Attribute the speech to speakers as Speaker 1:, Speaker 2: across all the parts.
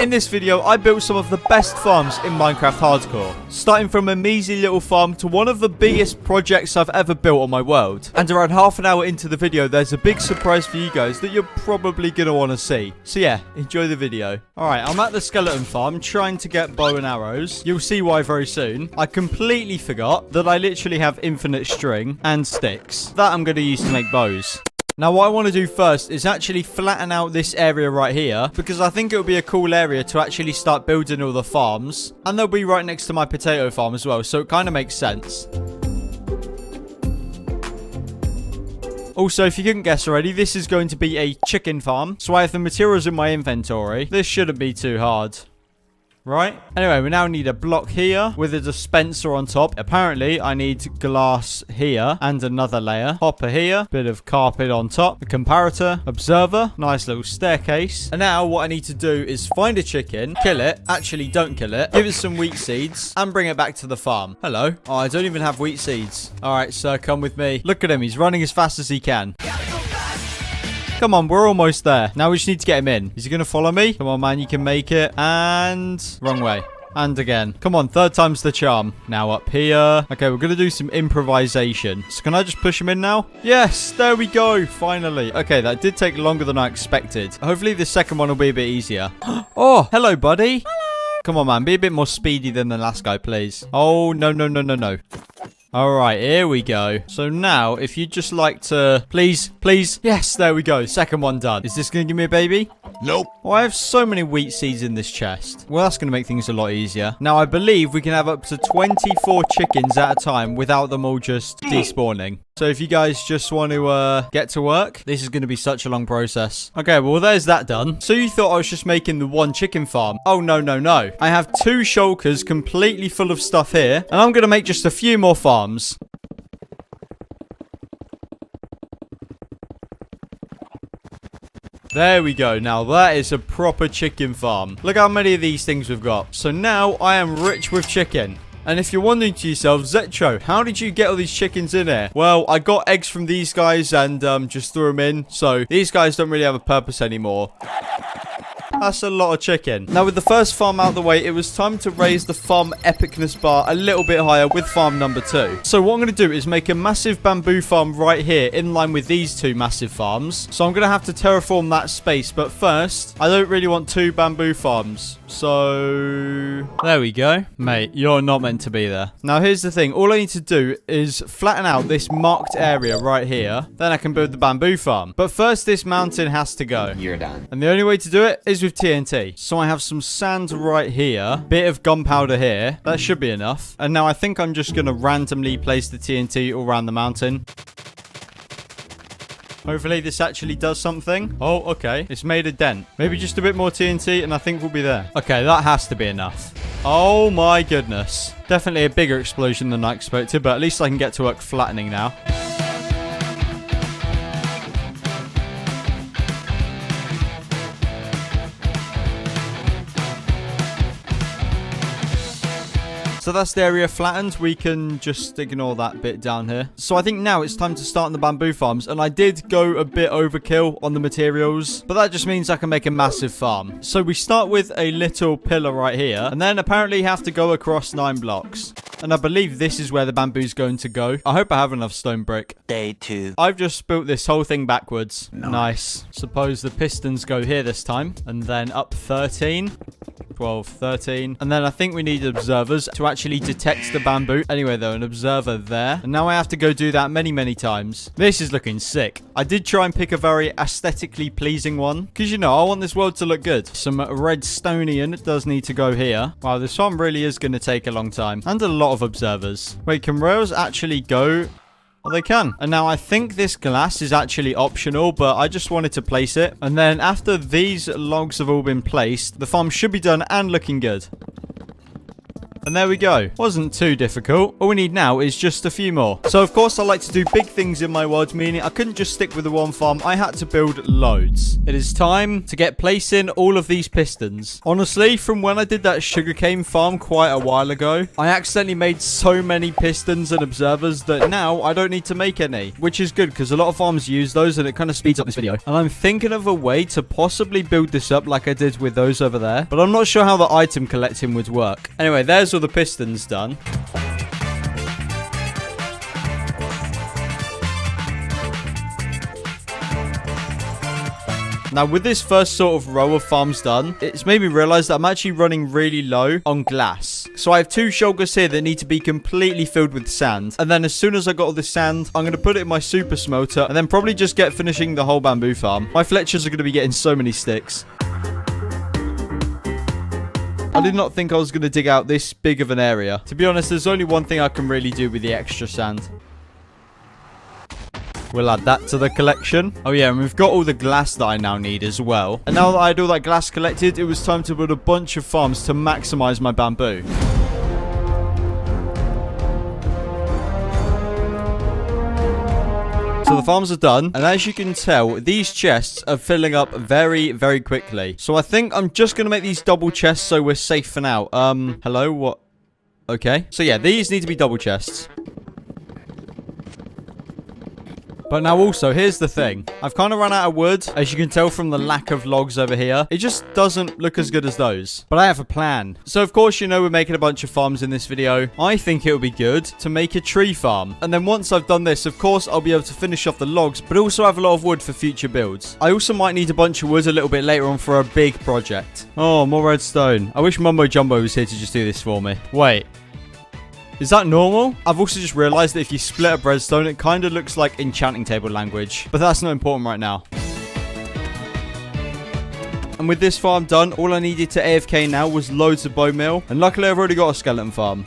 Speaker 1: In this video, I built some of the best farms in Minecraft Hardcore, starting from a measly little farm to one of the biggest projects I've ever built on my world. And around half an hour into the video, there's a big surprise for you guys that you're probably going to want to see. So yeah, enjoy the video. Alright, I'm at the skeleton farm trying to get bow and arrows. You'll see why very soon. I completely forgot that I literally have infinite string and sticks that I'm going to use to make bows. Now, what I want to do first is actually flatten out this area right here, because I think it would be a cool area to actually start building all the farms. And they'll be right next to my potato farm as well, so it kind of makes sense. Also, if you couldn't guess already, this is going to be a chicken farm. So I have the materials in my inventory. This shouldn't be too hard. Right? Anyway, we now need a block here with a dispenser on top. Apparently, I need glass here and another layer. Hopper here. Bit of carpet on top. A comparator. Observer. Nice little staircase. And now what I need to do is find a chicken, kill it. Actually, don't kill it. Give it some wheat seeds and bring it back to the farm. Hello. Oh, I don't even have wheat seeds. All right, sir, come with me. Look at him. He's running as fast as he can. Come on, we're almost there. Now we just need to get him in. Is he going to follow me? Come on, man, you can make it. And wrong way. And again. Come on, third time's the charm. Now up here. Okay, we're going to do some improvisation. So can I just push him in now? Yes, there we go. Finally. Okay, that did take longer than I expected. Hopefully the second one will be a bit easier. Oh, hello, buddy. Hello. Come on, man. Be a bit more speedy than the last guy, please. Oh, no, no, no, no, no. All right, here we go. So now, if you'd just like to... Please, please. Yes, there we go. Second one done. Is this going to give me a baby?
Speaker 2: Nope.
Speaker 1: Oh, I have so many wheat seeds in this chest. Well, that's going to make things a lot easier. Now, I believe we can have up to 24 chickens at a time without them all just despawning. So if you guys just want to get to work, this is going to be such a long process. Okay, well, there's that done. So you thought I was just making the one chicken farm. Oh, no, no, no. I have 2 shulkers completely full of stuff here. And I'm going to make just a few more farms. There we go. Now that is a proper chicken farm. Look how many of these things we've got. So now I am rich with chicken. And if you're wondering to yourself, Zetro, how did you get all these chickens in here? Well, I got eggs from these guys and just threw them in. So these guys don't really have a purpose anymore. That's a lot of chicken. Now, with the first farm out of the way, it was time to raise the farm epicness bar a little bit higher with farm number 2. So what I'm going to do is make a massive bamboo farm right here in line with these 2 massive farms. So I'm going to have to terraform that space. But first, I don't really want 2 bamboo farms. So there we go. Mate, you're not meant to be there. Now, here's the thing. All I need to do is flatten out this marked area right here. Then I can build the bamboo farm. But first, this mountain has to go.
Speaker 2: You're done.
Speaker 1: And the only way to do it is with TNT. So I have some sand right here. Bit of gunpowder here. That should be enough. And now I think I'm just going to randomly place the TNT all around the mountain. Hopefully this actually does something. Oh, okay. It's made a dent. Maybe just a bit more TNT and I think we'll be there. Okay, that has to be enough. Oh my goodness. Definitely a bigger explosion than I expected, but at least I can get to work flattening now. So that's the area flattened. We can just ignore that bit down here. So I think now it's time to start on the bamboo farms. And I did go a bit overkill on the materials, but that just means I can make a massive farm. So we start with a little pillar right here, and then apparently have to go across 9 blocks. And I believe this is where the bamboo's going to go. I hope I have enough stone brick.
Speaker 2: Day 2.
Speaker 1: I've just built this whole thing backwards. Nice. Suppose the pistons go here this time. And then up 13. 12, 13. And then I think we need observers to actually detect the bamboo. Anyway, though, an observer there. And now I have to go do that many, many times. This is looking sick. I did try and pick a very aesthetically pleasing one. Because, you know, I want this world to look good. Some redstonian does need to go here. Wow, this one really is going to take a long time. And a lot of observers. Wait, can rails actually go... Well, they can. And now I think this glass is actually optional, but I just wanted to place it. And then after these logs have all been placed, the farm should be done and looking good. And there we go. Wasn't too difficult. All we need now is just a few more. So, of course, I like to do big things in my world, meaning I couldn't just stick with the one farm. I had to build loads. It is time to get placing all of these pistons. Honestly, from when I did that sugarcane farm quite a while ago, I accidentally made so many pistons and observers that now I don't need to make any, which is good because a lot of farms use those and it kind of speeds up this video. And I'm thinking of a way to possibly build this up like I did with those over there, but I'm not sure how the item collecting would work. Anyway, there's all the pistons done. Now, with this first sort of row of farms done, it's made me realize that I'm actually running really low on glass. So I have 2 shulkers here that need to be completely filled with sand. And then as soon as I got all the sand, I'm going to put it in my super smelter and then probably just get finishing the whole bamboo farm. My Fletchers are going to be getting so many sticks. I did not think I was going to dig out this big of an area. To be honest, there's only one thing I can really do with the extra sand. We'll add that to the collection. Oh yeah, and we've got all the glass that I now need as well. And now that I had all that glass collected, it was time to build a bunch of farms to maximize my bamboo. So the farms are done, and as you can tell, these chests are filling up very, very quickly. So I think I'm just going to make these double chests so we're safe for now. Hello? What? Okay. So yeah, these need to be double chests. But now also, here's the thing. I've kind of run out of wood, as you can tell from the lack of logs over here. It just doesn't look as good as those. But I have a plan. So, of course, you know we're making a bunch of farms in this video. I think it would be good to make a tree farm. And then once I've done this, of course, I'll be able to finish off the logs, but also have a lot of wood for future builds. I also might need a bunch of wood a little bit later on for a big project. Oh, more redstone. I wish Mumbo Jumbo was here to just do this for me. Wait. Is that normal? I've also just realized that if you split up redstone, it kind of looks like enchanting table language. But that's not important right now. And with this farm done, all I needed to AFK now was loads of bone meal. And luckily, I've already got a skeleton farm.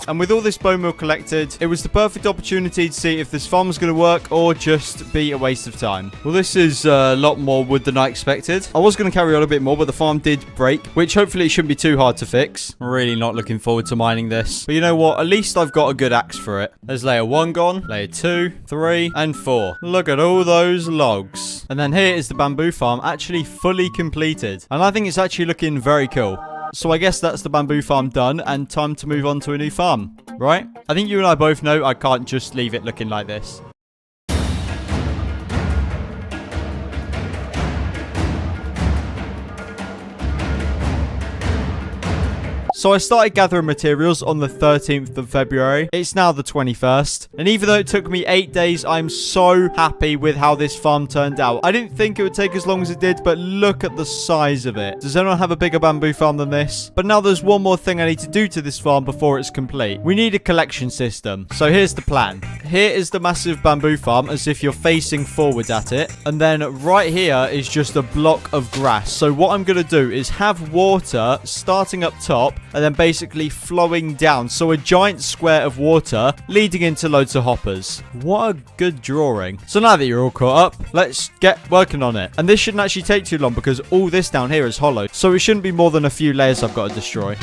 Speaker 1: And with all this bone meal collected, it was the perfect opportunity to see if this farm was going to work or just be a waste of time. Well, this is a lot more wood than I expected. I was going to carry on a bit more, but the farm did break, which hopefully it shouldn't be too hard to fix. I'm really not looking forward to mining this. But you know what? At least I've got a good axe for it. There's layer 1 gone, layer 2, 3, and 4. Look at all those logs. And then here is the bamboo farm actually fully completed. And I think it's actually looking very cool. So I guess that's the bamboo farm done and time to move on to a new farm, right? I think you and I both know I can't just leave it looking like this. So I started gathering materials on the 13th of February. It's now the 21st. And even though it took me 8 days, I'm so happy with how this farm turned out. I didn't think it would take as long as it did, but look at the size of it. Does anyone have a bigger bamboo farm than this? But now there's one more thing I need to do to this farm before it's complete. We need a collection system. So here's the plan. Here is the massive bamboo farm as if you're facing forwards at it. And then right here is just a block of grass. So what I'm going to do is have water starting up top and then basically flowing down. So a giant square of water leading into loads of hoppers. What a good drawing. So now that you're all caught up, let's get working on it. And this shouldn't actually take too long because all this down here is hollow. So it shouldn't be more than a few layers I've got to destroy.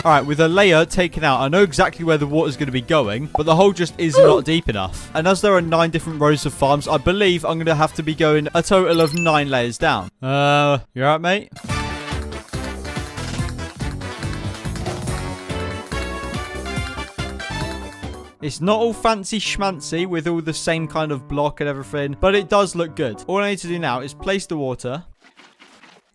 Speaker 1: Alright, with a layer taken out, I know exactly where the water's going to be going, but the hole just is not deep enough. And as there are 9 different rows of farms, I believe I'm going to have to be going a total of 9 layers down. You alright, mate? It's not all fancy schmancy with all the same kind of block and everything, but it does look good. All I need to do now is place the water.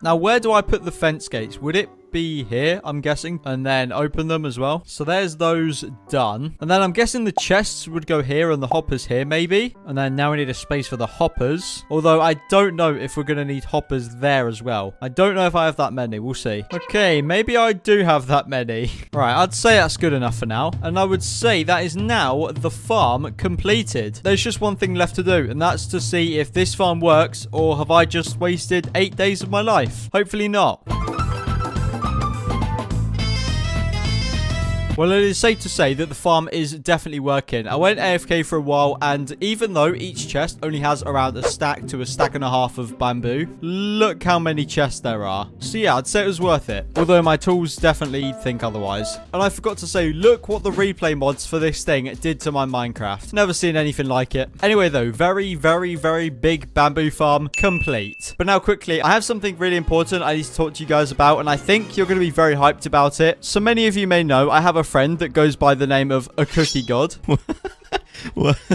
Speaker 1: Now, where do I put the fence gates? Would it be here, I'm guessing, and then open them as well? So there's those done. And then I'm guessing the chests would go here and the hoppers here, maybe. And then now we need a space for the hoppers. Although I don't know if we're going to need hoppers there as well. I don't know if I have that many. We'll see. Okay, maybe I do have that many. Right, I'd say that's good enough for now. And I would say that is now the farm completed. There's just one thing left to do, and that's to see if this farm works, or have I just wasted 8 days of my life? Hopefully not. Well, it is safe to say that the farm is definitely working. I went AFK for a while, and even though each chest only has around a stack to a stack and a half of bamboo, look how many chests there are. So yeah, I'd say it was worth it. Although my tools definitely think otherwise. And I forgot to say, look what the replay mods for this thing did to my Minecraft. Never seen anything like it. Anyway though, very, very, very big bamboo farm complete. But now quickly, I have something really important I need to talk to you guys about, and I think you're going to be very hyped about it. So many of you may know I have a friend that goes by the name of a cookie god.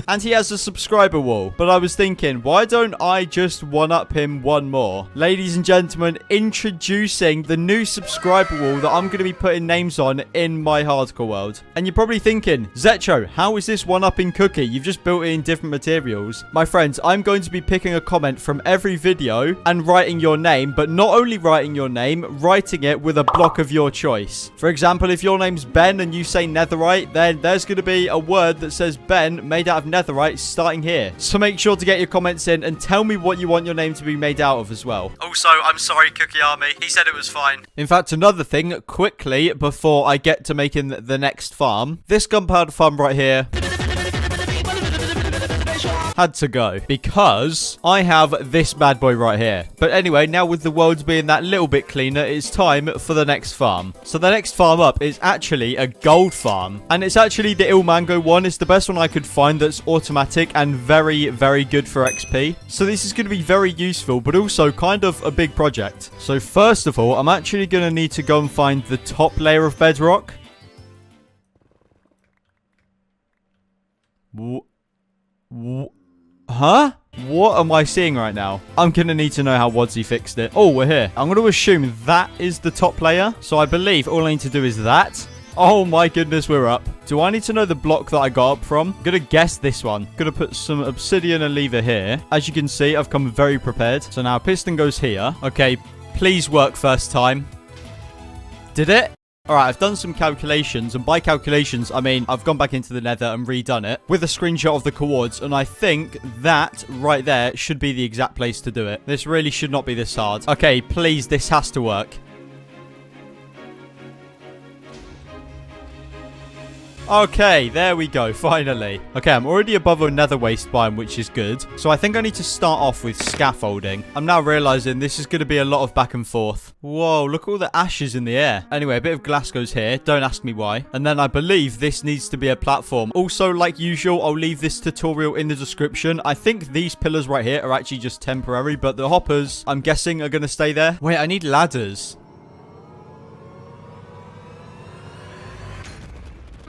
Speaker 1: And he has a subscriber wall. But I was thinking, why don't I just one-up him one more? Ladies and gentlemen, introducing the new subscriber wall that I'm going to be putting names on in my hardcore world. And you're probably thinking, Zetro, how is this one-upping Cookie? You've just built it in different materials. My friends, I'm going to be picking a comment from every video and writing your name, but not only writing your name, writing it with a block of your choice. For example, if your name's Ben and you say netherite, then there's going to be a word that says Ben made out of netherite starting here. So make sure to get your comments in and tell me what you want your name to be made out of as well. Also, I'm sorry, Cookie Army. He said it was fine. In fact, another thing, quickly, before I get to making the next farm, this gunpowder farm right here had to go because I have this bad boy right here. But anyway, now with the world being that little bit cleaner, it's time for the next farm. So the next farm up is actually a gold farm, and it's actually the Il Mango one. It's the best one I could find that's automatic and very, very good for XP. So this is going to be very useful, but also kind of a big project. So first of all, I'm actually going to need to go and find the top layer of bedrock. Huh? What am I seeing right now? I'm going to need to know how Wadsy fixed it. Oh, we're here. I'm going to assume that is the top layer. So I believe all I need to do is that. Oh my goodness, we're up. Do I need to know the block that I got up from? I'm going to guess this one. I'm going to put some obsidian and leave it here. As you can see, I've come very prepared. So now piston goes here. Okay, please work first time. Did it? Alright, I've done some calculations, and by calculations, I mean I've gone back into the nether and redone it with a screenshot of the coords, and I think that right there should be the exact place to do it. This really should not be this hard. Okay, please, this has to work. Okay, there we go, finally. Okay, I'm already above a nether waste biome, which is good. So I think I need to start off with scaffolding. I'm now realizing this is going to be a lot of back and forth. Whoa, look at all the ashes in the air. Anyway, a bit of glass goes here. Don't ask me why. And then I believe this needs to be a platform. Also, like usual, I'll leave this tutorial in the description. I think these pillars right here are actually just temporary, but the hoppers, I'm guessing, are going to stay there. Wait, I need ladders.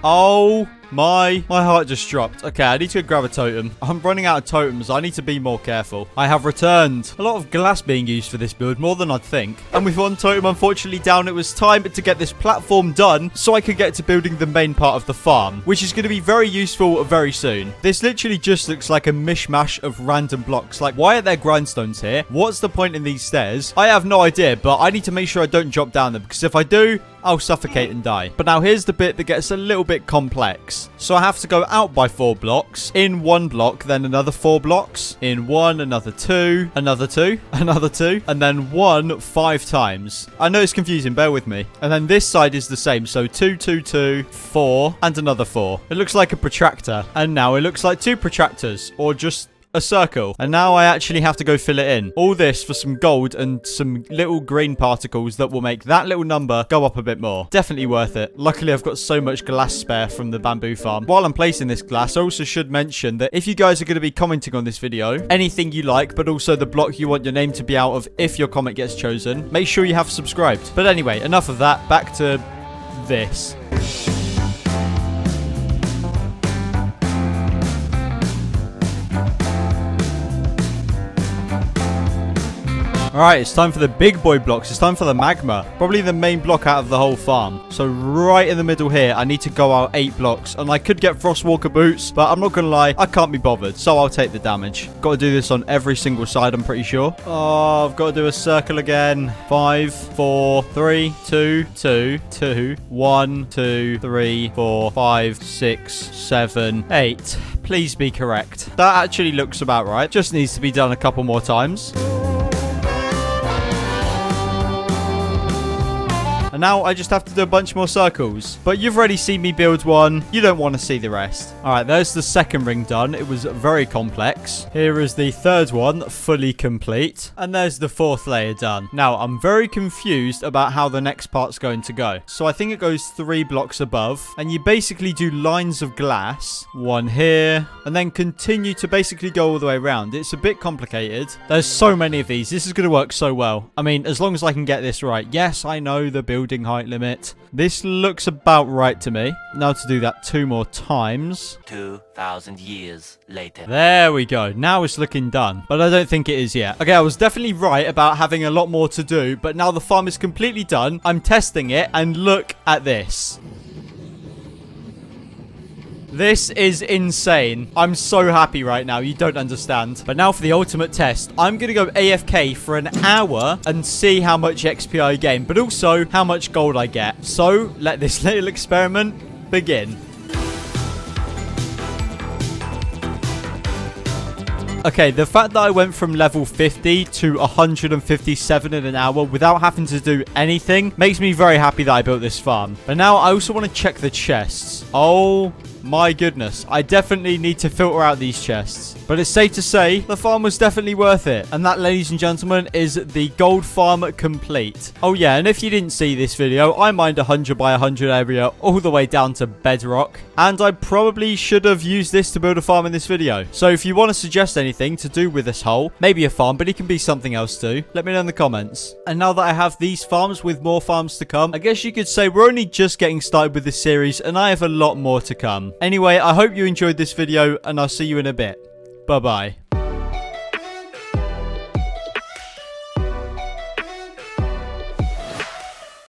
Speaker 1: Oh my heart just dropped. Okay, I need to grab a totem. I'm running out of totems. I need to be more careful. I have returned. A lot of glass being used for this build, more than I'd think. And with one totem unfortunately down, it was time to get this platform done so I could get to building the main part of the farm, which is going to be very useful very soon. This literally just looks like a mishmash of random blocks. Like, why are there grindstones here? What's the point in these stairs? I have no idea, but I need to make sure I don't drop down them, because if I do, I'll suffocate and die. But now here's the bit that gets a little bit complex. So I have to go out by 4 blocks, in 1 block, then another 4 blocks, in 1, another 2, another 2, another 2, and then 1 5 times. I know it's confusing, bear with me. And then this side is the same, so 2, 2, 2, 4, and another 4. It looks like a protractor, and now it looks like 2 protractors, or just a circle. And now I actually have to go fill it in. All this for some gold and some little green particles that will make that little number go up a bit more. Definitely worth it. Luckily, I've got so much glass spare from the bamboo farm. While I'm placing this glass, I also should mention that if you guys are going to be commenting on this video, anything you like, but also the block you want your name to be out of if your comment gets chosen, make sure you have subscribed. But anyway, enough of that. Back to this. Alright, it's time for the big boy blocks. It's time for the magma. Probably the main block out of the whole farm. So right in the middle here, I need to go out 8 blocks. And I could get Frostwalker boots, but I'm not going to lie, I can't be bothered. So I'll take the damage. Got to do this on every single side, I'm pretty sure. Oh, I've got to do a circle again. 5, 4, 3, 2, 2, 2, 1, 2, 3, 4, 5, 6, 7, 8. Please be correct. That actually looks about right. Just needs to be done a couple more times. And now I just have to do a bunch more circles. But you've already seen me build one. You don't want to see the rest. All right, there's the second ring done. It was very complex. Here is the third one, fully complete. And there's the fourth layer done. Now, I'm very confused about how the next part's going to go. So I think it goes 3 blocks above. And you basically do lines of glass. One here. And then continue to basically go all the way around. It's a bit complicated. There's so many of these. This is going to work so well. I mean, as long as I can get this right. Yes, I know the building height limit. This looks about right to me. Now to do that 2 more times.
Speaker 2: 2,000 years later.
Speaker 1: There we go. Now it's looking done. But I don't think it is yet. Okay, I was definitely right about having a lot more to do. But now the farm is completely done. I'm testing it. And look at this. This is insane. I'm so happy right now. You don't understand. But now for the ultimate test. I'm going to go AFK for an hour and see how much XP I gain, but also how much gold I get. So let this little experiment begin. Okay, the fact that I went from level 50 to 157 in an hour without having to do anything makes me very happy that I built this farm. But now I also want to check the chests. Oh my goodness. I definitely need to filter out these chests. But it's safe to say the farm was definitely worth it. And that, ladies and gentlemen, is the gold farm complete. Oh yeah, and if you didn't see this video, I mined 100 by 100 area all the way down to bedrock. And I probably should have used this to build a farm in this video. So if you want to suggest anything to do with this hole, maybe a farm, but it can be something else too, let me know in the comments. And now that I have these farms with more farms to come, I guess you could say we're only just getting started with this series and I have a lot more to come. Anyway, I hope you enjoyed this video and I'll see you in a bit. Bye-bye.